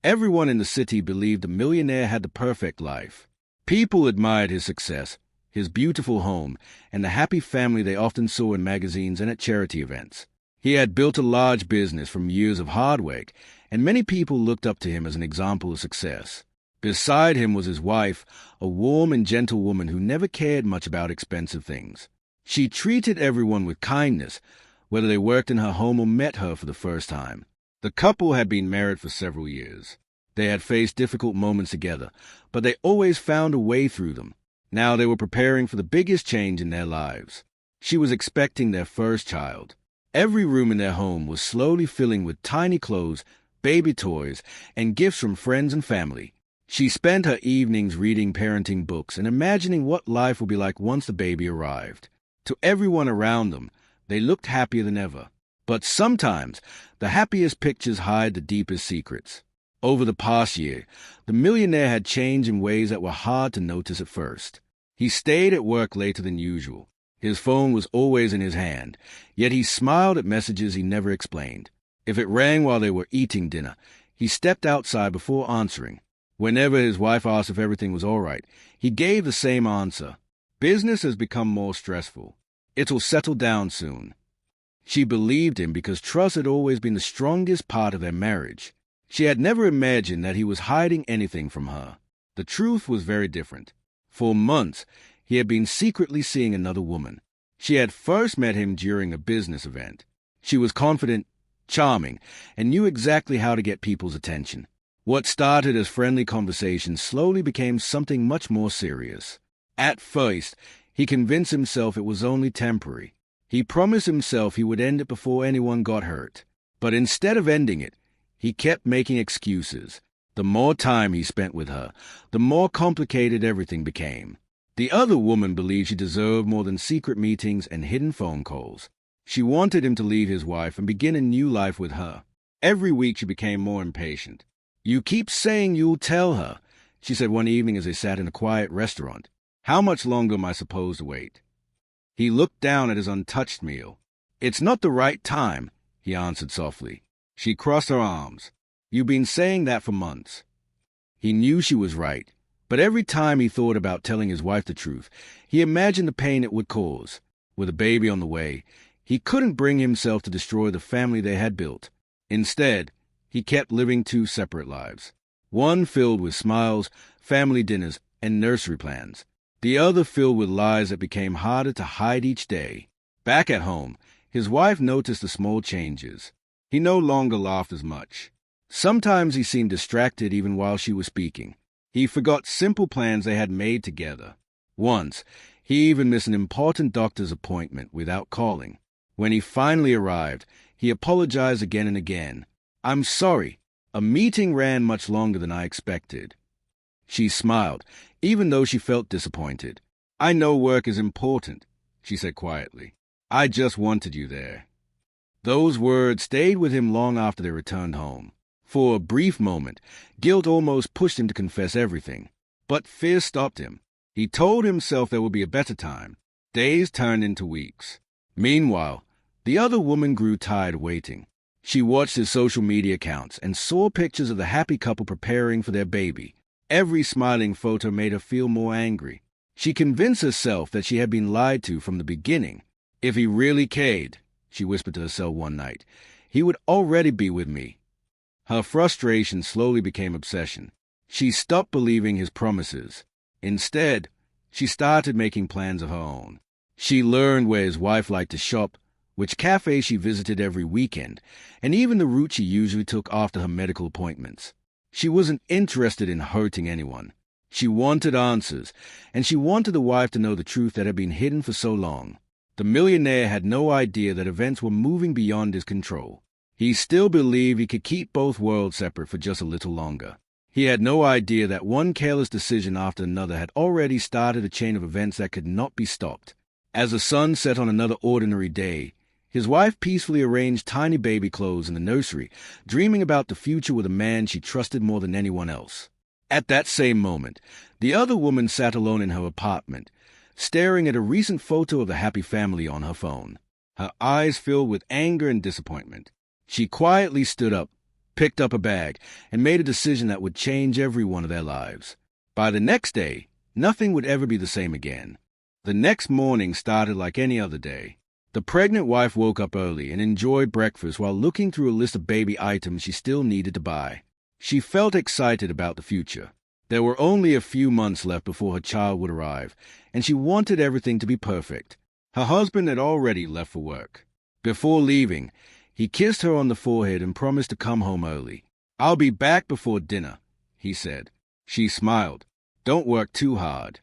Everyone in the city believed the millionaire had the perfect life. People admired his success, his beautiful home, and the happy family they often saw in magazines and at charity events. He had built a large business from years of hard work, and many people looked up to him as an example of success. Beside him was his wife, a warm and gentle woman who never cared much about expensive things. She treated everyone with kindness, whether they worked in her home or met her for the first time. The couple had been married for several years. They had faced difficult moments together, but they always found a way through them. Now they were preparing for the biggest change in their lives. She was expecting their first child. Every room in their home was slowly filling with tiny clothes, baby toys, and gifts from friends and family. She spent her evenings reading parenting books and imagining what life would be like once the baby arrived. To everyone around them, they looked happier than ever. But sometimes, the happiest pictures hide the deepest secrets. Over the past year, the millionaire had changed in ways that were hard to notice at first. He stayed at work later than usual. His phone was always in his hand, yet he smiled at messages he never explained. If it rang while they were eating dinner, he stepped outside before answering. Whenever his wife asked if everything was all right, he gave the same answer. Business has become more stressful. It'll settle down soon. She believed him because trust had always been the strongest part of their marriage. She had never imagined that he was hiding anything from her. The truth was very different. For months, he had been secretly seeing another woman. She had first met him during a business event. She was confident, charming, and knew exactly how to get people's attention. What started as friendly conversation slowly became something much more serious. At first, he convinced himself it was only temporary. He promised himself he would end it before anyone got hurt. But instead of ending it, he kept making excuses. The more time he spent with her, the more complicated everything became. The other woman believed she deserved more than secret meetings and hidden phone calls. She wanted him to leave his wife and begin a new life with her. Every week she became more impatient. "You keep saying you'll tell her," she said one evening as they sat in a quiet restaurant. "How much longer am I supposed to wait?" He looked down at his untouched meal. "It's not the right time," he answered softly. She crossed her arms. "You've been saying that for months." He knew she was right, but every time he thought about telling his wife the truth, he imagined the pain it would cause. With a baby on the way, he couldn't bring himself to destroy the family they had built. Instead, he kept living two separate lives. One filled with smiles, family dinners, and nursery plans. The other filled with lies that became harder to hide each day. Back at home, his wife noticed the small changes. He no longer laughed as much. Sometimes he seemed distracted even while she was speaking. He forgot simple plans they had made together. Once, he even missed an important doctor's appointment without calling. When he finally arrived, he apologized again and again. "I'm sorry. A meeting ran much longer than I expected." She smiled, even though she felt disappointed. "I know work is important," she said quietly. "I just wanted you there." Those words stayed with him long after they returned home. For a brief moment, guilt almost pushed him to confess everything. But fear stopped him. He told himself there would be a better time. Days turned into weeks. Meanwhile, the other woman grew tired of waiting. She watched his social media accounts and saw pictures of the happy couple preparing for their baby. Every smiling photo made her feel more angry. She convinced herself that she had been lied to from the beginning. "If he really cared," she whispered to herself one night, "he would already be with me." Her frustration slowly became obsession. She stopped believing his promises. Instead, she started making plans of her own. She learned where his wife liked to shop, which cafe she visited every weekend, and even the route she usually took after her medical appointments. She wasn't interested in hurting anyone. She wanted answers, and she wanted the wife to know the truth that had been hidden for so long. The millionaire had no idea that events were moving beyond his control. He still believed he could keep both worlds separate for just a little longer. He had no idea that one careless decision after another had already started a chain of events that could not be stopped. As the sun set on another ordinary day, his wife peacefully arranged tiny baby clothes in the nursery, dreaming about the future with a man she trusted more than anyone else. At that same moment, the other woman sat alone in her apartment, staring at a recent photo of the happy family on her phone. Her eyes filled with anger and disappointment. She quietly stood up, picked up a bag, and made a decision that would change every one of their lives. By the next day, nothing would ever be the same again. The next morning started like any other day. The pregnant wife woke up early and enjoyed breakfast while looking through a list of baby items she still needed to buy. She felt excited about the future. There were only a few months left before her child would arrive, and she wanted everything to be perfect. Her husband had already left for work. Before leaving, he kissed her on the forehead and promised to come home early. "I'll be back before dinner," he said. She smiled. "Don't work too hard."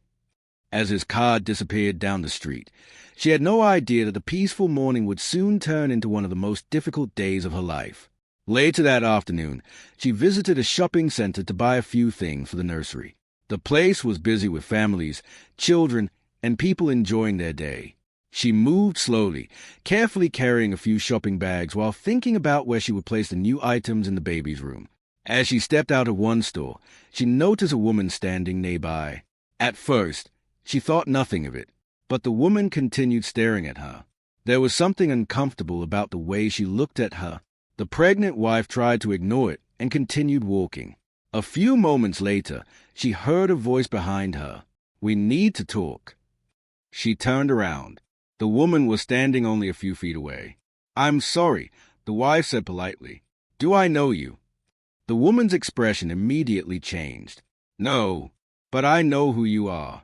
As his car disappeared down the street, she had no idea that the peaceful morning would soon turn into one of the most difficult days of her life. Later that afternoon, she visited a shopping center to buy a few things for the nursery. The place was busy with families, children, and people enjoying their day. She moved slowly, carefully carrying a few shopping bags while thinking about where she would place the new items in the baby's room. As she stepped out of one store, she noticed a woman standing nearby. At first, she thought nothing of it, but the woman continued staring at her. There was something uncomfortable about the way she looked at her. The pregnant wife tried to ignore it and continued walking. A few moments later, she heard a voice behind her. "We need to talk." She turned around. The woman was standing only a few feet away. "I'm sorry," the wife said politely. "Do I know you?" The woman's expression immediately changed. "No, but I know who you are."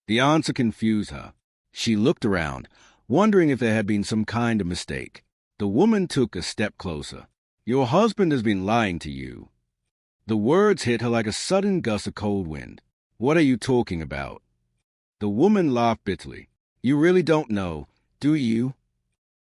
The answer confused her. She looked around, wondering if there had been some kind of mistake. The woman took a step closer. "Your husband has been lying to you." The words hit her like a sudden gust of cold wind. "What are you talking about?" The woman laughed bitterly. "You really don't know, do you?"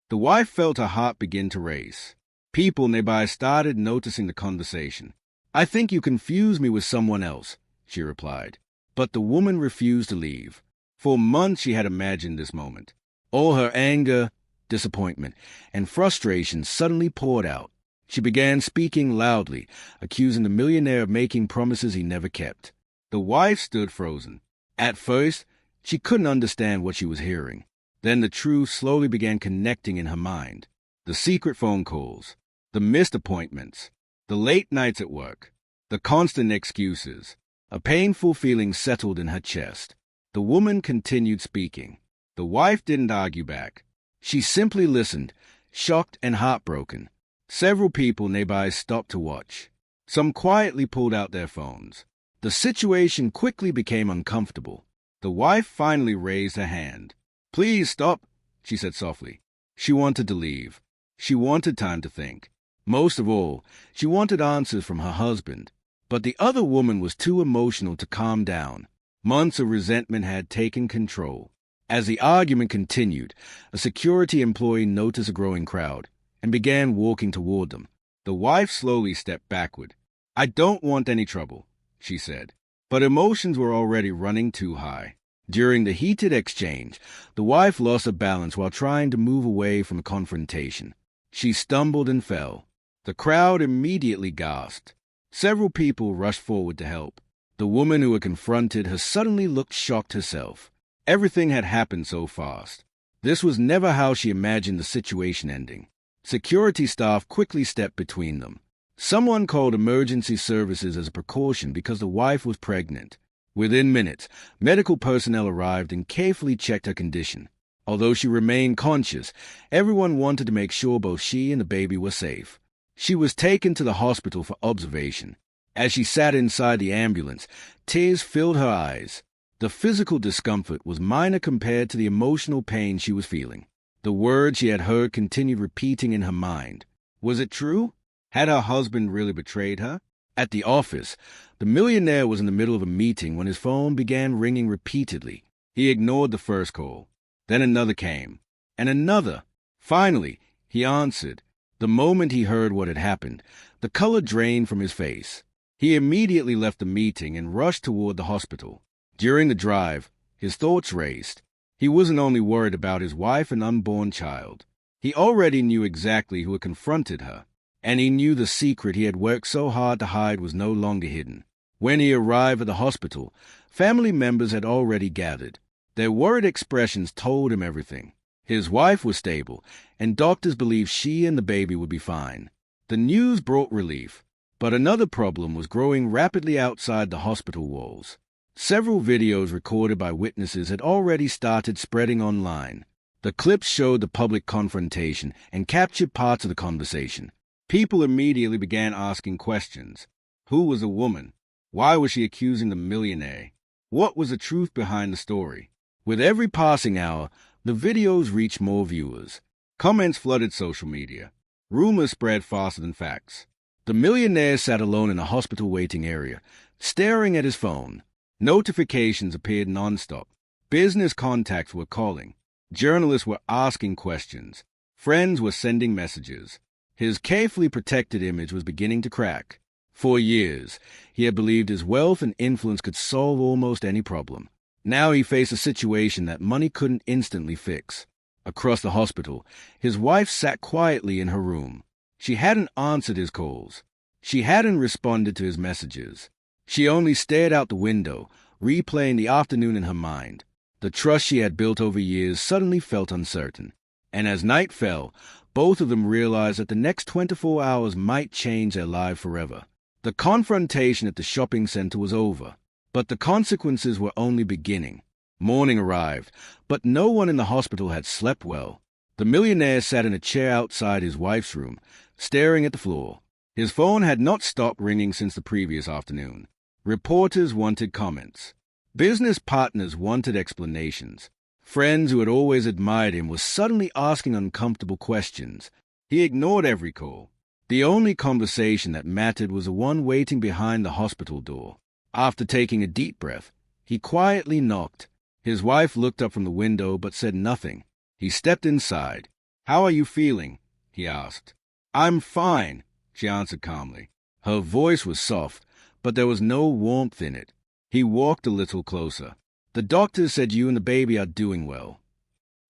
The wife felt her heart begin to race. People nearby started noticing the conversation. "I think you confused me with someone else," she replied. But the woman refused to leave. For months she had imagined this moment. All her anger, disappointment, and frustration suddenly poured out. She began speaking loudly, accusing the millionaire of making promises he never kept. The wife stood frozen. At first, she couldn't understand what she was hearing. Then the truth slowly began connecting in her mind. The secret phone calls, the missed appointments, the late nights at work, the constant excuses. A painful feeling settled in her chest. The woman continued speaking. The wife didn't argue back. She simply listened, shocked and heartbroken. Several people nearby stopped to watch. Some quietly pulled out their phones. The situation quickly became uncomfortable. The wife finally raised her hand. "Please stop," she said softly. She wanted to leave. She wanted time to think. Most of all, she wanted answers from her husband. But the other woman was too emotional to calm down. Months of resentment had taken control. As the argument continued, a security employee noticed a growing crowd and began walking toward them. The wife slowly stepped backward. "I don't want any trouble," she said. But emotions were already running too high. During the heated exchange, the wife lost her balance while trying to move away from a confrontation. She stumbled and fell. The crowd immediately gasped. Several people rushed forward to help. The woman who had confronted her suddenly looked shocked herself. Everything had happened so fast. This was never how she imagined the situation ending. Security staff quickly stepped between them. Someone called emergency services as a precaution because the wife was pregnant. Within minutes, medical personnel arrived and carefully checked her condition. Although she remained conscious, everyone wanted to make sure both she and the baby were safe. She was taken to the hospital for observation. As she sat inside the ambulance, tears filled her eyes. The physical discomfort was minor compared to the emotional pain she was feeling. The words she had heard continued repeating in her mind. Was it true? Had her husband really betrayed her? At the office, the millionaire was in the middle of a meeting when his phone began ringing repeatedly. He ignored the first call. Then another came, and another. Finally, he answered. The moment he heard what had happened, the color drained from his face. He immediately left the meeting and rushed toward the hospital. During the drive, his thoughts raced. He wasn't only worried about his wife and unborn child. He already knew exactly who had confronted her, and he knew the secret he had worked so hard to hide was no longer hidden. When he arrived at the hospital, family members had already gathered. Their worried expressions told him everything. His wife was stable, and doctors believed she and the baby would be fine. The news brought relief, but another problem was growing rapidly outside the hospital walls. Several videos recorded by witnesses had already started spreading online. The clips showed the public confrontation and captured parts of the conversation. People immediately began asking questions. Who was the woman? Why was she accusing the millionaire? What was the truth behind the story? With every passing hour, the videos reached more viewers. Comments flooded social media. Rumors spread faster than facts. The millionaire sat alone in a hospital waiting area, staring at his phone. Notifications appeared nonstop. Business contacts were calling. Journalists were asking questions. Friends were sending messages. His carefully protected image was beginning to crack. For years, he had believed his wealth and influence could solve almost any problem. Now he faced a situation that money couldn't instantly fix. Across the hospital, his wife sat quietly in her room. She hadn't answered his calls. She hadn't responded to his messages. She only stared out the window, replaying the afternoon in her mind. The trust she had built over years suddenly felt uncertain. And as night fell, both of them realized that the next 24 hours might change their lives forever. The confrontation at the shopping center was over, but the consequences were only beginning. Morning arrived, but no one in the hospital had slept well. The millionaire sat in a chair outside his wife's room, staring at the floor. His phone had not stopped ringing since the previous afternoon. Reporters wanted comments. Business partners wanted explanations. Friends who had always admired him were suddenly asking uncomfortable questions. He ignored every call. The only conversation that mattered was the one waiting behind the hospital door. After taking a deep breath, he quietly knocked. His wife looked up from the window but said nothing. He stepped inside. "How are you feeling?" he asked. "I'm fine," she answered calmly. Her voice was soft, but there was no warmth in it. He walked a little closer. "The doctor said you and the baby are doing well."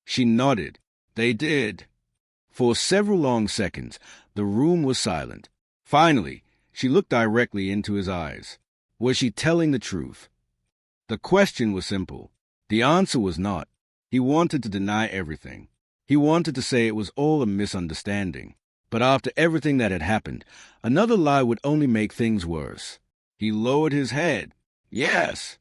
She nodded. "They did." For several long seconds, the room was silent. Finally, she looked directly into his eyes. Was she telling the truth? The question was simple. The answer was not. He wanted to deny everything. He wanted to say it was all a misunderstanding. But after everything that had happened, another lie would only make things worse. He lowered his head. "Yes."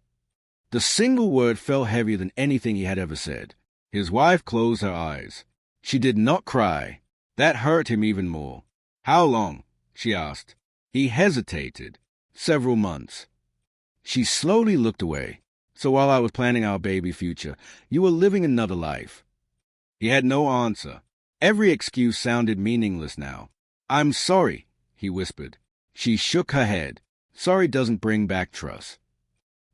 The single word fell heavier than anything he had ever said. His wife closed her eyes. She did not cry. That hurt him even more. "How long?" she asked. He hesitated. "Several months." She slowly looked away. "So while I was planning our baby future, you were living another life." He had no answer. Every excuse sounded meaningless now. "I'm sorry," he whispered. She shook her head. "Sorry doesn't bring back trust."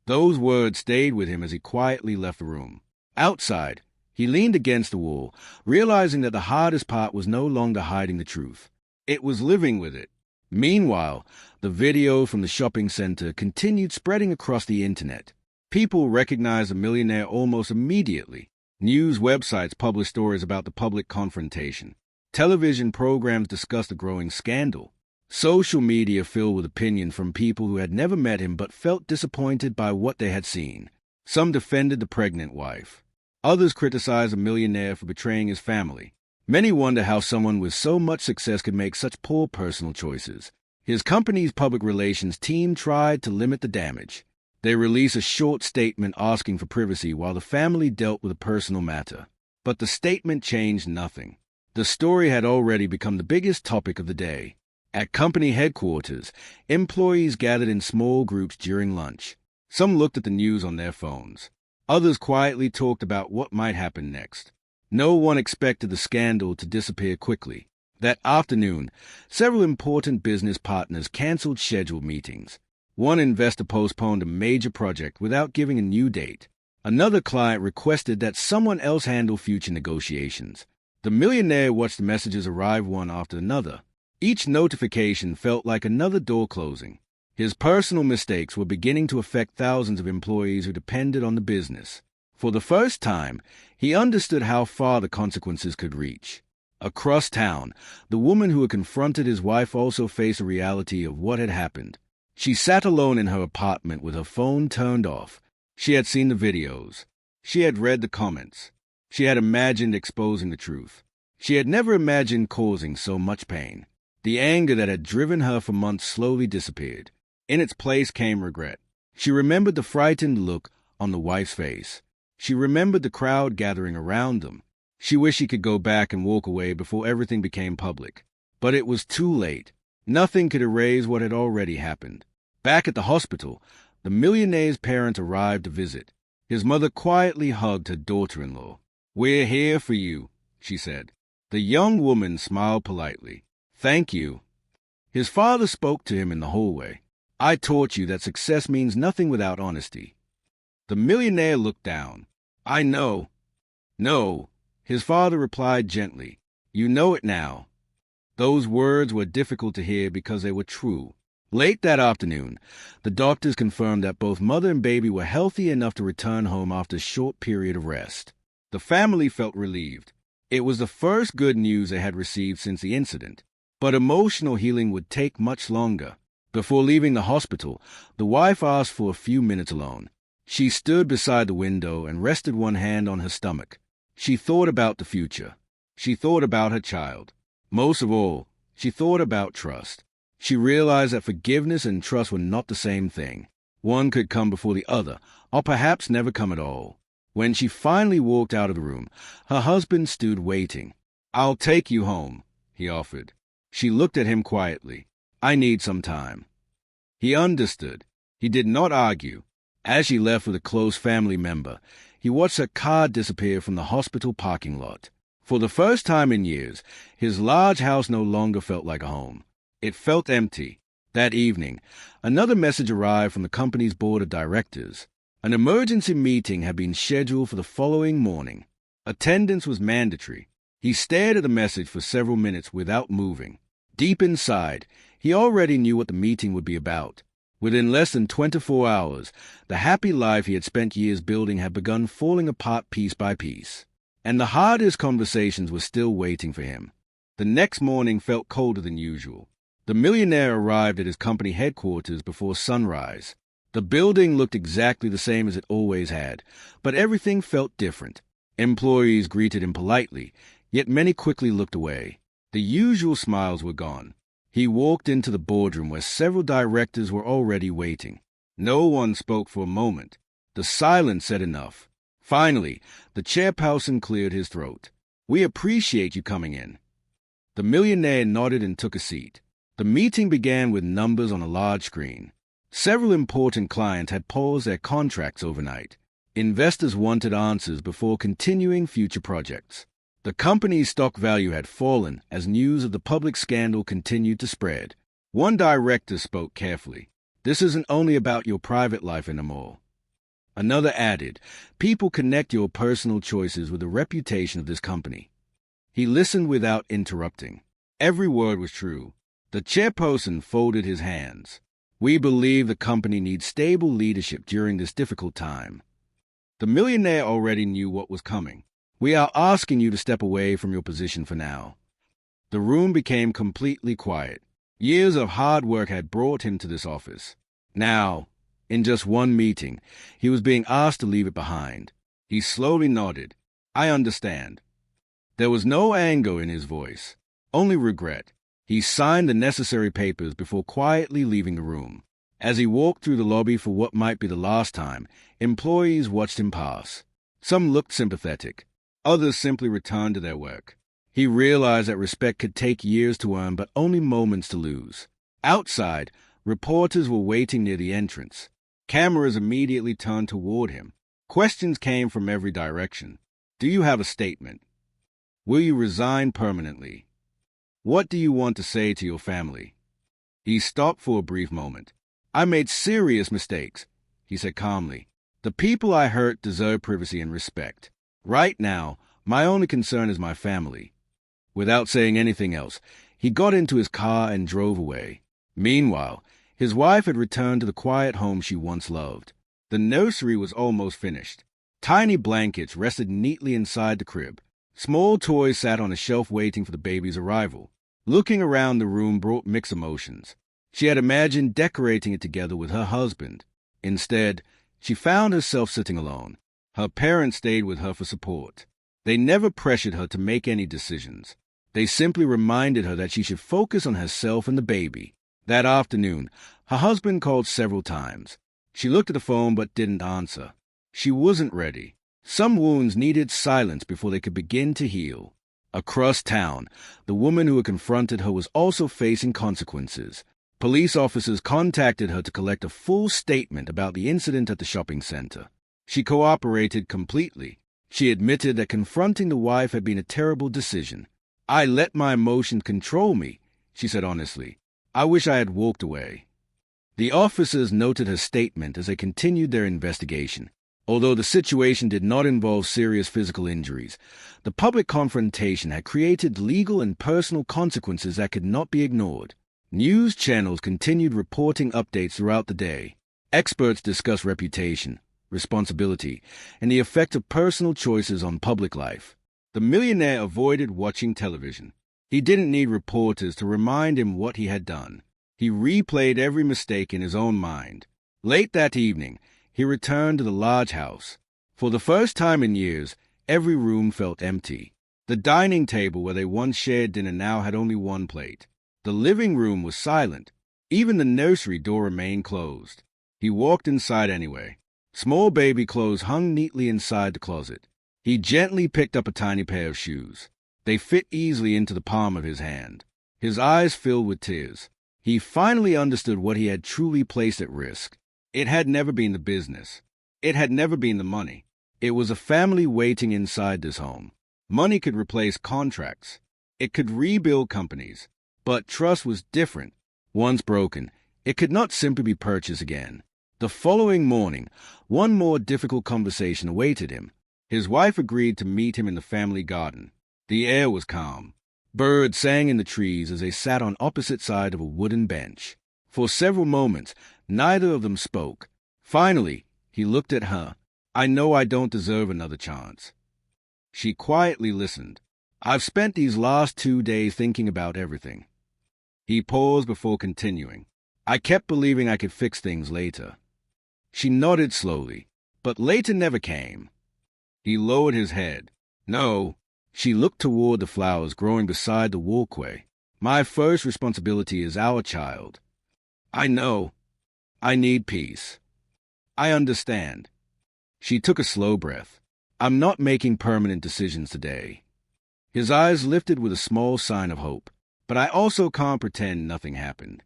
Those words stayed with him as he quietly left the room. Outside, he leaned against the wall, realizing that the hardest part was no longer hiding the truth. It was living with it. Meanwhile, the video from the shopping center continued spreading across the internet. People recognized the millionaire almost immediately. News websites published stories about the public confrontation. Television programs discussed the growing scandal. Social media filled with opinion from people who had never met him but felt disappointed by what they had seen. Some defended the pregnant wife. Others criticized the millionaire for betraying his family. Many wonder how someone with so much success could make such poor personal choices. His company's public relations team tried to limit the damage. They released a short statement asking for privacy while the family dealt with a personal matter. But the statement changed nothing. The story had already become the biggest topic of the day. At company headquarters, employees gathered in small groups during lunch. Some looked at the news on their phones. Others quietly talked about what might happen next. No one expected the scandal to disappear quickly. That afternoon, several important business partners canceled scheduled meetings. One investor postponed a major project without giving a new date. Another client requested that someone else handle future negotiations. The millionaire watched the messages arrive one after another. Each notification felt like another door closing. His personal mistakes were beginning to affect thousands of employees who depended on the business. For the first time, he understood how far the consequences could reach. Across town, the woman who had confronted his wife also faced the reality of what had happened. She sat alone in her apartment with her phone turned off. She had seen the videos. She had read the comments. She had imagined exposing the truth. She had never imagined causing so much pain. The anger that had driven her for months slowly disappeared. In its place came regret. She remembered the frightened look on the wife's face. She remembered the crowd gathering around them. She wished she could go back and walk away before everything became public. But it was too late. Nothing could erase what had already happened. Back at the hospital, the millionaire's parents arrived to visit. His mother quietly hugged her daughter-in-law. "We're here for you," she said. The young woman smiled politely. "Thank you." His father spoke to him in the hallway. "I taught you that success means nothing without honesty." The millionaire looked down. "I know." "No," his father replied gently. "You know it now." Those words were difficult to hear because they were true. Late that afternoon, the doctors confirmed that both mother and baby were healthy enough to return home after a short period of rest. The family felt relieved. It was the first good news they had received since the incident. But emotional healing would take much longer. Before leaving the hospital, the wife asked for a few minutes alone. She stood beside the window and rested one hand on her stomach. She thought about the future. She thought about her child. Most of all, she thought about trust. She realized that forgiveness and trust were not the same thing. One could come before the other, or perhaps never come at all. When she finally walked out of the room, her husband stood waiting. "I'll take you home," he offered. She looked at him quietly. "I need some time." He understood. He did not argue. As she left with a close family member, he watched her car disappear from the hospital parking lot. For the first time in years, his large house no longer felt like a home. It felt empty. That evening, another message arrived from the company's board of directors. An emergency meeting had been scheduled for the following morning. Attendance was mandatory. He stared at the message for several minutes without moving. Deep inside, he already knew what the meeting would be about. Within less than 24 hours, the happy life he had spent years building had begun falling apart piece by piece. And the hardest conversations were still waiting for him. The next morning felt colder than usual. The millionaire arrived at his company headquarters before sunrise. The building looked exactly the same as it always had, but everything felt different. Employees greeted him politely, yet many quickly looked away. The usual smiles were gone. He walked into the boardroom where several directors were already waiting. No one spoke for a moment. The silence said enough. Finally, the chairperson cleared his throat. "We appreciate you coming in." The millionaire nodded and took a seat. The meeting began with numbers on a large screen. Several important clients had paused their contracts overnight. Investors wanted answers before continuing future projects. The company's stock value had fallen as news of the public scandal continued to spread. One director spoke carefully. "This isn't only about your private life anymore." Another added, "People connect your personal choices with the reputation of this company." He listened without interrupting. Every word was true. The chairperson folded his hands. "We believe the company needs stable leadership during this difficult time." The millionaire already knew what was coming. "We are asking you to step away from your position for now." The room became completely quiet. Years of hard work had brought him to this office. Now, in just one meeting, he was being asked to leave it behind. He slowly nodded. "I understand." There was no anger in his voice, only regret. He signed the necessary papers before quietly leaving the room. As he walked through the lobby for what might be the last time, employees watched him pass. Some looked sympathetic. Others simply returned to their work. He realized that respect could take years to earn but only moments to lose. Outside, reporters were waiting near the entrance. Cameras immediately turned toward him. Questions came from every direction. "Do you have a statement? Will you resign permanently? What do you want to say to your family?" He stopped for a brief moment. "I made serious mistakes," he said calmly. "The people I hurt deserve privacy and respect. Right now, my only concern is my family." Without saying anything else, he got into his car and drove away. Meanwhile, his wife had returned to the quiet home she once loved. The nursery was almost finished. Tiny blankets rested neatly inside the crib. Small toys sat on a shelf waiting for the baby's arrival. Looking around the room brought mixed emotions. She had imagined decorating it together with her husband. Instead, she found herself sitting alone. Her parents stayed with her for support. They never pressured her to make any decisions. They simply reminded her that she should focus on herself and the baby. That afternoon, her husband called several times. She looked at the phone but didn't answer. She wasn't ready. Some wounds needed silence before they could begin to heal. Across town, the woman who had confronted her was also facing consequences. Police officers contacted her to collect a full statement about the incident at the shopping center. She cooperated completely. She admitted that confronting the wife had been a terrible decision. "I let my emotions control me," she said honestly. "I wish I had walked away." The officers noted her statement as they continued their investigation. Although the situation did not involve serious physical injuries, the public confrontation had created legal and personal consequences that could not be ignored. News channels continued reporting updates throughout the day. Experts discussed reputation, responsibility, and the effect of personal choices on public life. The millionaire avoided watching television. He didn't need reporters to remind him what he had done. He replayed every mistake in his own mind. Late that evening, he returned to the large house. For the first time in years, every room felt empty. The dining table where they once shared dinner now had only one plate. The living room was silent. Even the nursery door remained closed. He walked inside anyway. Small baby clothes hung neatly inside the closet. He gently picked up a tiny pair of shoes. They fit easily into the palm of his hand. His eyes filled with tears. He finally understood what he had truly placed at risk. It had never been the business. It had never been the money. It was a family waiting inside this home. Money could replace contracts. It could rebuild companies. But trust was different. Once broken, it could not simply be purchased again. The following morning, one more difficult conversation awaited him. His wife agreed to meet him in the family garden. The air was calm. Birds sang in the trees as they sat on opposite sides of a wooden bench. For several moments, neither of them spoke. Finally, he looked at her. "I know I don't deserve another chance." She quietly listened. "I've spent these last 2 days thinking about everything." He paused before continuing. "I kept believing I could fix things later." She nodded slowly, but later never came. He lowered his head. "No." She looked toward the flowers growing beside the walkway. "My first responsibility is our child." "I know. I need peace." "I understand." She took a slow breath. "I'm not making permanent decisions today." His eyes lifted with a small sign of hope. "But I also can't pretend nothing happened."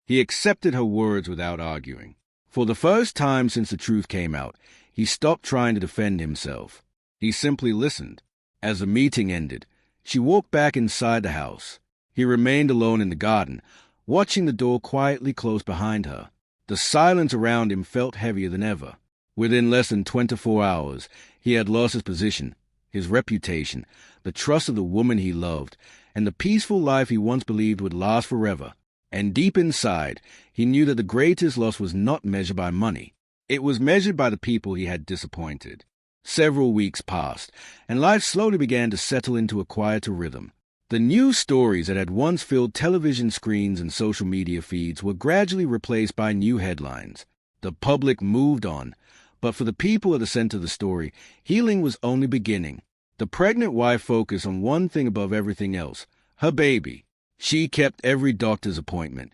He accepted her words without arguing. For the first time since the truth came out, he stopped trying to defend himself. He simply listened. As the meeting ended, she walked back inside the house. He remained alone in the garden, watching the door quietly close behind her. The silence around him felt heavier than ever. Within less than 24 hours, he had lost his position, his reputation, the trust of the woman he loved, and the peaceful life he once believed would last forever. And deep inside, he knew that the greatest loss was not measured by money. It was measured by the people he had disappointed. Several weeks passed, and life slowly began to settle into a quieter rhythm. The news stories that had once filled television screens and social media feeds were gradually replaced by new headlines. The public moved on, but for the people at the center of the story, healing was only beginning. The pregnant wife focused on one thing above everything else, her baby. She kept every doctor's appointment,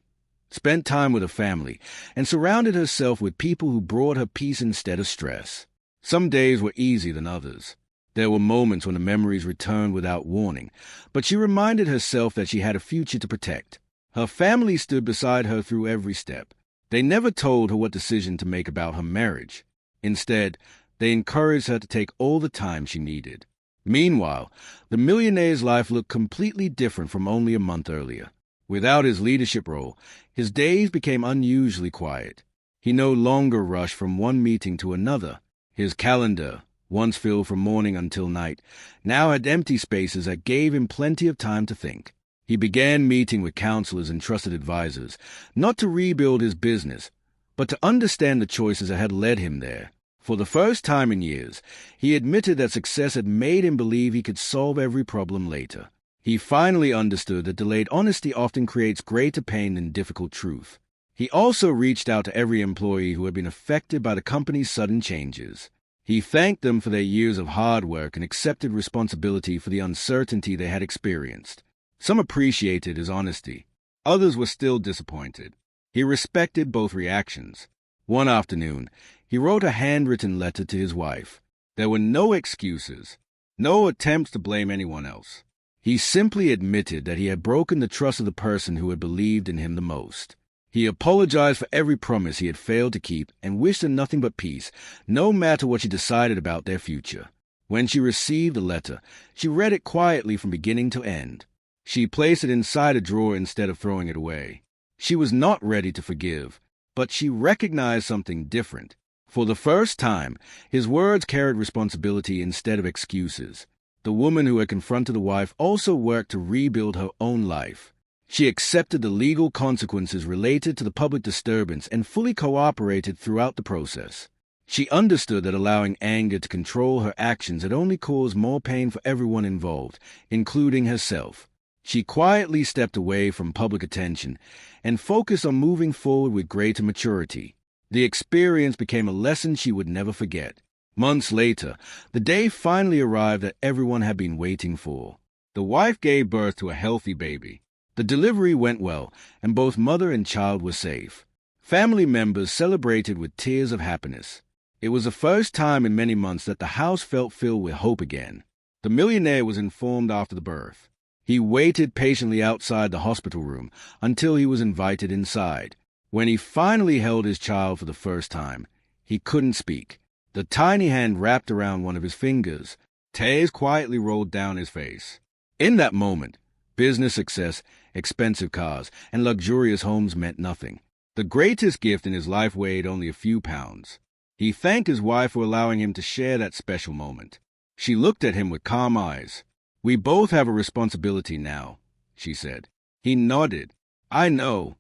spent time with her family, and surrounded herself with people who brought her peace instead of stress. Some days were easier than others. There were moments when the memories returned without warning, but she reminded herself that she had a future to protect. Her family stood beside her through every step. They never told her what decision to make about her marriage. Instead, they encouraged her to take all the time she needed. Meanwhile, the millionaire's life looked completely different from only a month earlier. Without his leadership role, his days became unusually quiet. He no longer rushed from one meeting to another. His calendar, once filled from morning until night, now had empty spaces that gave him plenty of time to think. He began meeting with counselors and trusted advisors, not to rebuild his business, but to understand the choices that had led him there. For the first time in years, he admitted that success had made him believe he could solve every problem later. He finally understood that delayed honesty often creates greater pain than difficult truth. He also reached out to every employee who had been affected by the company's sudden changes. He thanked them for their years of hard work and accepted responsibility for the uncertainty they had experienced. Some appreciated his honesty. Others were still disappointed. He respected both reactions. One afternoon, he wrote a handwritten letter to his wife. There were no excuses, no attempts to blame anyone else. He simply admitted that he had broken the trust of the person who had believed in him the most. He apologized for every promise he had failed to keep and wished her nothing but peace, no matter what she decided about their future. When she received the letter, she read it quietly from beginning to end. She placed it inside a drawer instead of throwing it away. She was not ready to forgive, but she recognized something different. For the first time, his words carried responsibility instead of excuses. The woman who had confronted the wife also worked to rebuild her own life. She accepted the legal consequences related to the public disturbance and fully cooperated throughout the process. She understood that allowing anger to control her actions had only caused more pain for everyone involved, including herself. She quietly stepped away from public attention and focused on moving forward with greater maturity. The experience became a lesson she would never forget. Months later, the day finally arrived that everyone had been waiting for. The wife gave birth to a healthy baby. The delivery went well, and both mother and child were safe. Family members celebrated with tears of happiness. It was the first time in many months that the house felt filled with hope again. The millionaire was informed after the birth. He waited patiently outside the hospital room until he was invited inside. When he finally held his child for the first time, he couldn't speak. The tiny hand wrapped around one of his fingers. Tears quietly rolled down his face. In that moment, business success, expensive cars, and luxurious homes meant nothing. The greatest gift in his life weighed only a few pounds. He thanked his wife for allowing him to share that special moment. She looked at him with calm eyes. "We both have a responsibility now," she said. He nodded. "I know.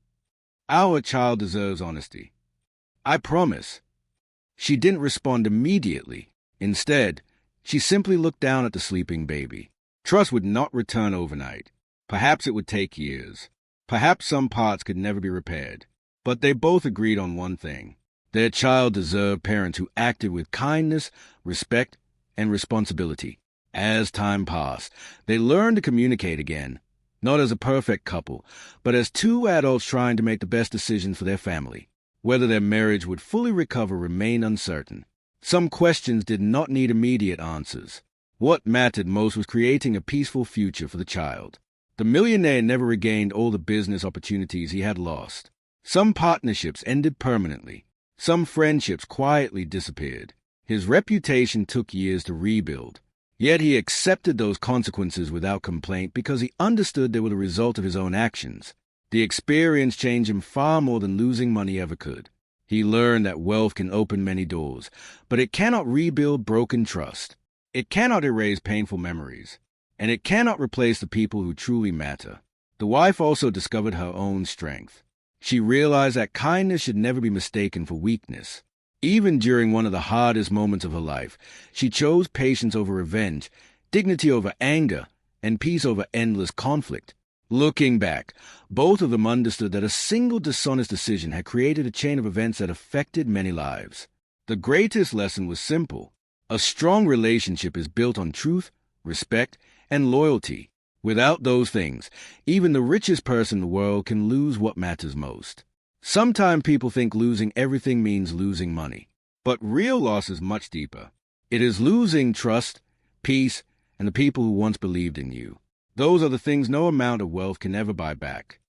Our child deserves honesty. I promise." She didn't respond immediately. Instead, she simply looked down at the sleeping baby. Trust would not return overnight. Perhaps it would take years. Perhaps some parts could never be repaired. But they both agreed on one thing. Their child deserved parents who acted with kindness, respect, and responsibility. As time passed, they learned to communicate again, not as a perfect couple, but as two adults trying to make the best decisions for their family. Whether their marriage would fully recover remained uncertain. Some questions did not need immediate answers. What mattered most was creating a peaceful future for the child. The millionaire never regained all the business opportunities he had lost. Some partnerships ended permanently. Some friendships quietly disappeared. His reputation took years to rebuild. Yet he accepted those consequences without complaint because he understood they were the result of his own actions. The experience changed him far more than losing money ever could. He learned that wealth can open many doors, but it cannot rebuild broken trust. It cannot erase painful memories, and it cannot replace the people who truly matter. The wife also discovered her own strength. She realized that kindness should never be mistaken for weakness. Even during one of the hardest moments of her life, she chose patience over revenge, dignity over anger, and peace over endless conflict. Looking back, both of them understood that a single dishonest decision had created a chain of events that affected many lives. The greatest lesson was simple. A strong relationship is built on truth, respect, and loyalty. Without those things, even the richest person in the world can lose what matters most. Sometimes people think losing everything means losing money. But real loss is much deeper. It is losing trust, peace, and the people who once believed in you. Those are the things no amount of wealth can ever buy back.